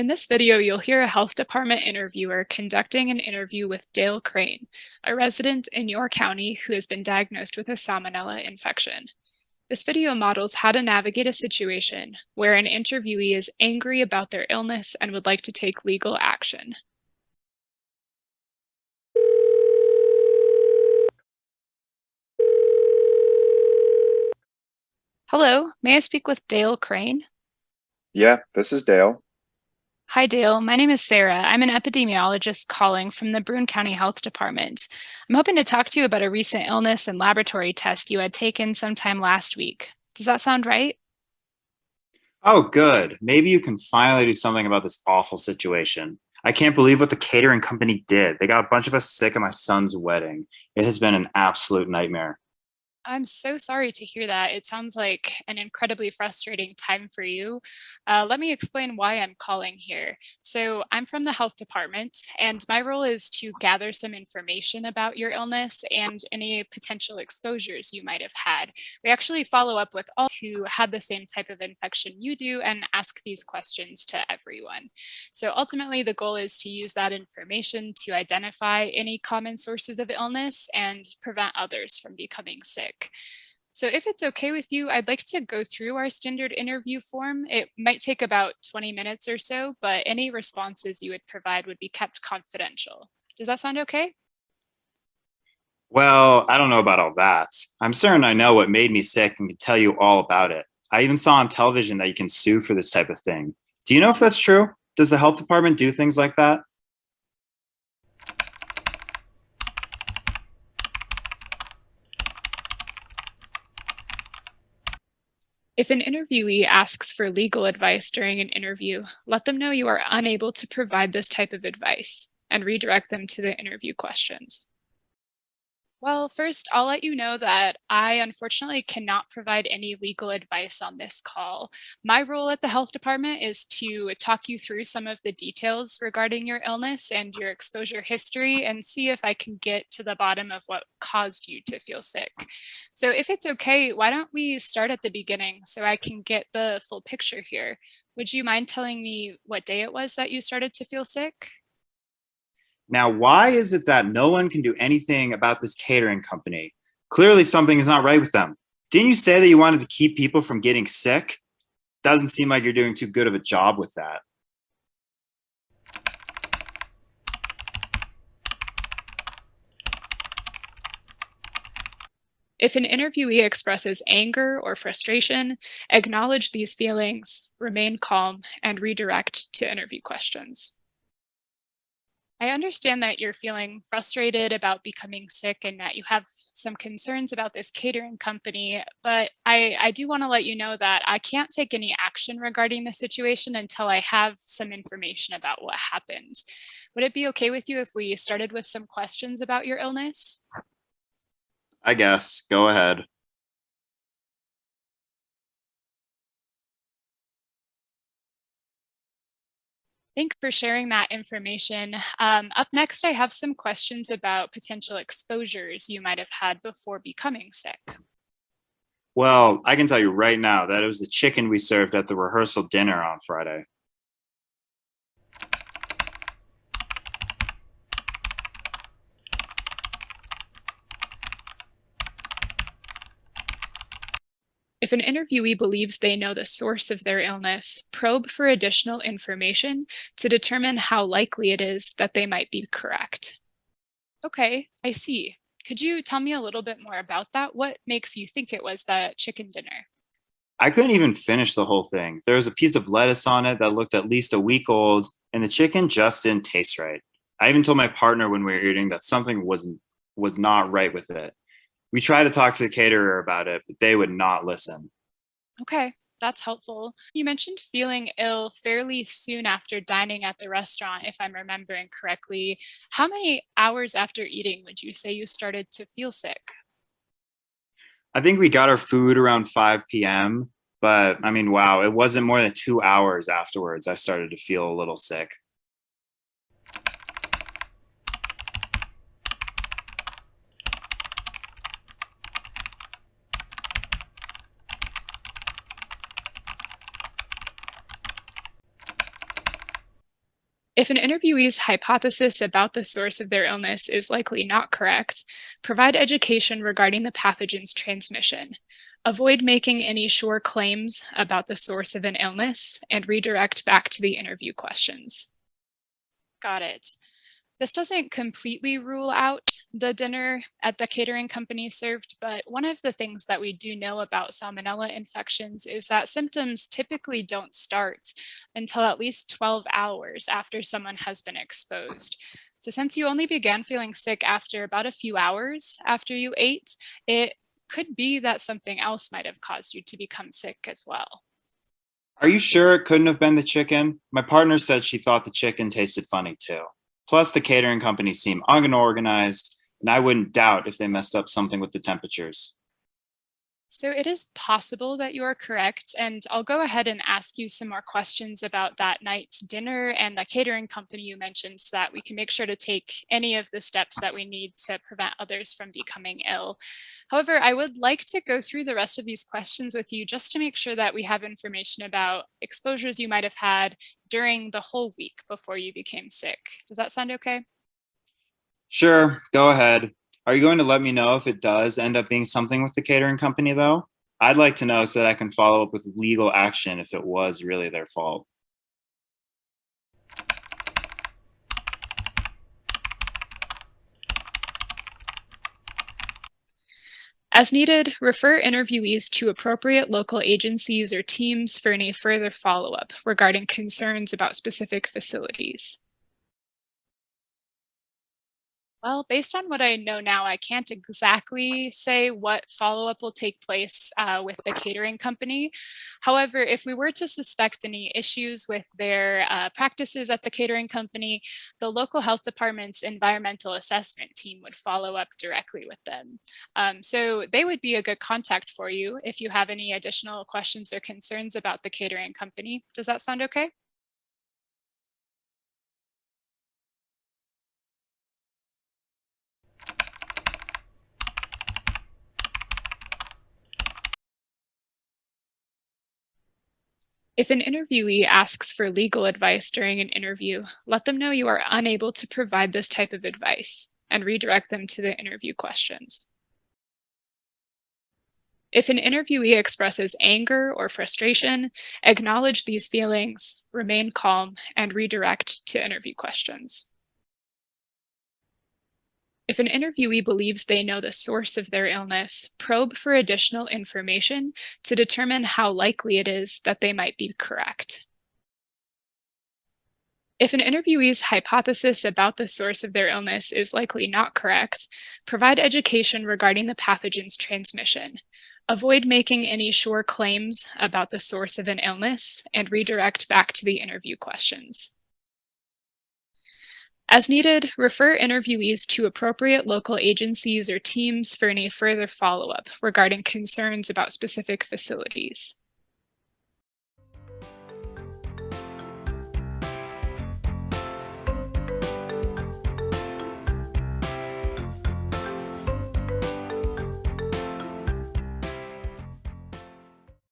In this video, you'll hear a health department interviewer conducting an interview with Dale Crane, a resident in your county who has been diagnosed with a salmonella infection. This video models how to navigate a situation where an interviewee is angry about their illness and would like to take legal action. Hello, may I speak with Dale Crane? Yeah, this is Dale. Hi, Dale. My name is Sarah. I'm an epidemiologist calling from the Broome County Health Department. I'm hoping to talk to you about a recent illness and laboratory test you had taken sometime last week. Does that sound right? Oh, good. Maybe you can finally do something about this awful situation. I can't believe what the catering company did. They got a bunch of us sick at my son's wedding. It has been an absolute nightmare. I'm so sorry to hear that. It sounds like an incredibly frustrating time for you. Let me explain why I'm calling here. So, I'm from the health department, and my role is to gather some information about your illness and any potential exposures you might have had. We actually follow up with all who had the same type of infection you do and ask these questions to everyone. So, ultimately, the goal is to use that information to identify any common sources of illness and prevent others from becoming sick. So, if it's okay with you, I'd like to go through our standard interview form. It might take about 20 minutes or so, but any responses you would provide would be kept confidential. Does that sound okay? Well, I don't know about all that. I'm certain I know what made me sick and can tell you all about it. I even saw on television that you can sue for this type of thing. Do you know if that's true? Does the health department do things like that? If an interviewee asks for legal advice during an interview, let them know you are unable to provide this type of advice and redirect them to the interview questions. Well, first, I'll let you know that I unfortunately cannot provide any legal advice on this call. My role at the health department is to talk you through some of the details regarding your illness and your exposure history and see if I can get to the bottom of what caused you to feel sick. So, if it's okay, why don't we start at the beginning so I can get the full picture here? Would you mind telling me what day it was that you started to feel sick? Now, why is it that no one can do anything about this catering company? Clearly, something is not right with them. Didn't you say that you wanted to keep people from getting sick? Doesn't seem like you're doing too good of a job with that. If an interviewee expresses anger or frustration, acknowledge these feelings, remain calm, and redirect to interview questions. I understand that you're feeling frustrated about becoming sick and that you have some concerns about this catering company, but I do want to let you know that I can't take any action regarding the situation until I have some information about what happened. Would it be okay with you if we started with some questions about your illness? I guess. Go ahead. Thanks for sharing that information. Up next, I have some questions about potential exposures you might have had before becoming sick. Well, I can tell you right now that it was the chicken we served at the rehearsal dinner on Friday. If an interviewee believes they know the source of their illness, probe for additional information to determine how likely it is that they might be correct. Okay, I see. Could you tell me a little bit more about that? What makes you think it was that chicken dinner? I couldn't even finish the whole thing. There was a piece of lettuce on it that looked at least a week old, and the chicken just didn't taste right. I even told my partner when we were eating that something was not right with it. We tried to talk to the caterer about it, but they would not listen. Okay, that's helpful. You mentioned feeling ill fairly soon after dining at the restaurant, if I'm remembering correctly. How many hours after eating would you say you started to feel sick? I think we got our food around 5 p.m., but I mean, wow, it wasn't more than 2 hours afterwards I started to feel a little sick. If an interviewee's hypothesis about the source of their illness is likely not correct, provide education regarding the pathogen's transmission. Avoid making any sure claims about the source of an illness and redirect back to the interview questions. Got it. This doesn't completely rule out the dinner at the catering company served, but one of the things that we do know about salmonella infections is that symptoms typically don't start until at least 12 hours after someone has been exposed. So, since you only began feeling sick after about a few hours after you ate, it could be that something else might have caused you to become sick as well. Are you sure it couldn't have been the chicken? My partner said she thought the chicken tasted funny too. Plus, the catering company seemed unorganized, and I wouldn't doubt if they messed up something with the temperatures. So it is possible that you are correct, and I'll go ahead and ask you some more questions about that night's dinner and the catering company you mentioned so that we can make sure to take any of the steps that we need to prevent others from becoming ill. However, I would like to go through the rest of these questions with you just to make sure that we have information about exposures you might have had during the whole week before you became sick. Does that sound okay? Sure, go ahead. Are you going to let me know if it does end up being something with the catering company, though? I'd like to know so that I can follow up with legal action if it was really their fault. As needed, refer interviewees to appropriate local agencies or teams for any further follow-up regarding concerns about specific facilities. Well, based on what I know now, I can't exactly say what follow-up will take place with the catering company. However, if we were to suspect any issues with their practices at the catering company, the local health department's environmental assessment team would follow up directly with them. So they would be a good contact for you if you have any additional questions or concerns about the catering company. Does that sound okay? If an interviewee asks for legal advice during an interview, let them know you are unable to provide this type of advice and redirect them to the interview questions. If an interviewee expresses anger or frustration, acknowledge these feelings, remain calm, and redirect to interview questions. If an interviewee believes they know the source of their illness, probe for additional information to determine how likely it is that they might be correct. If an interviewee's hypothesis about the source of their illness is likely not correct, provide education regarding the pathogen's transmission. Avoid making any sure claims about the source of an illness and redirect back to the interview questions. As needed, refer interviewees to appropriate local agencies or teams for any further follow-up regarding concerns about specific facilities.